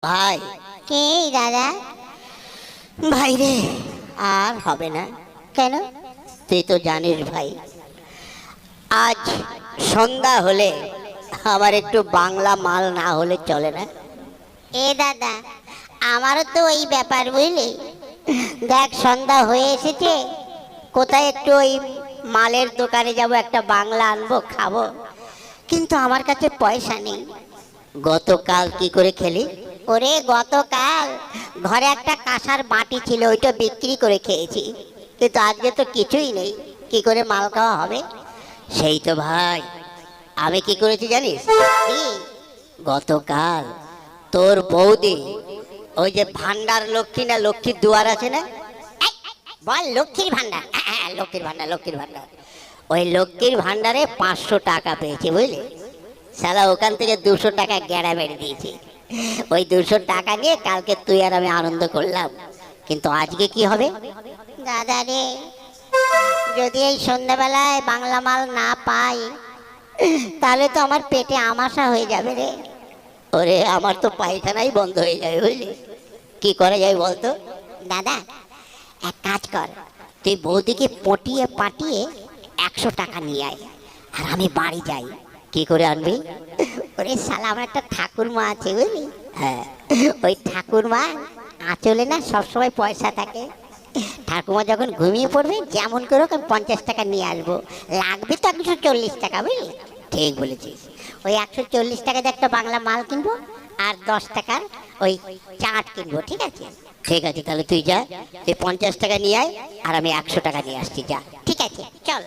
ভাই, কে দাদা? ভাই রে, আর হবে না। কেন? তুই তো জানিস ভাই, আজ সন্ধ্যা হলে আমার একটু বাংলা মাল না হলে চলে না। এ দাদা, আমারও তো ওই ব্যাপার বুঝলি। দেখ সন্ধ্যা হয়ে এসেছে, কোথায় একটু ওই মালের দোকানে যাব, একটা বাংলা আনবো খাবো, কিন্তু আমার কাছে পয়সা নেই। গতকাল কি করে খেলি? ওরে গতকাল ঘরে একটা কাঁসার বাটি ছিল, ওইটা বিক্রি করে খেয়েছি, কিন্তু আজকে তো কিছুই নেই, কি করে মাল খাওয়া হবে? সেই তো ভাই, আমি কি করেছি জানিস? কি? গতকাল তোর বৌদি ওই যে ভান্ডার লক্ষ্মী না লক্ষ্মীর দুয়ার আছে না, এই, বল লক্ষ্মীর ভান্ডার। লক্ষ্মীর ভান্ডার, লক্ষ্মীর ভান্ডার, ওই লক্ষ্মীর ভান্ডারে 500 টাকা পেয়েছে বুঝলি। সালা ওখান থেকে 200 টাকা গেড়া মেরে দিয়েছি। ওই 200 টাকা নিয়ে কালকে তুই আর আমি আনন্দ করলাম, কিন্তু আজকে কি হবে? দাদা রে, যদি এই সন্ধ্যাবেলায় বাংলা মাল না পাই, তাহলে তো আমার পেটে আমাশা হয়ে যাবে রে। ওরে, আমার তো পায়খানাই বন্ধ হয়ে যাবে বুঝলি। কি করা যায় বলতো? দাদা, এক কাজ কর, তুই বৌদিকে পটিয়ে পাটিয়ে 100 টাকা নিয়ে আয়, আর আমি বাড়ি যাই। কি করে আনবি? ওরে শালা, আমার একটা ঠাকুরমা আছে বুঝলি, হ্যাঁ, ওই ঠাকুরমা আঁচলে না সবসময় পয়সা থাকে। ঠাকুমা যখন ঘুমিয়ে পড়বে, যেমন করে হোক আমি 50 টাকা নিয়ে আসবো। লাগবে তো 140 টাকা বুঝলি। ঠিক বলেছিস। ওই 140 টাকা দিয়ে একটা বাংলা মাল কিনবো, আর 10 টাকার ওই চাট কিনবো, ঠিক আছে? ঠিক আছে, তাহলে তুই যা, তুই 50 টাকা নিয়ে আয়, আর আমি 100 টাকা নিয়ে আসছি, যা। ঠিক আছে, চল।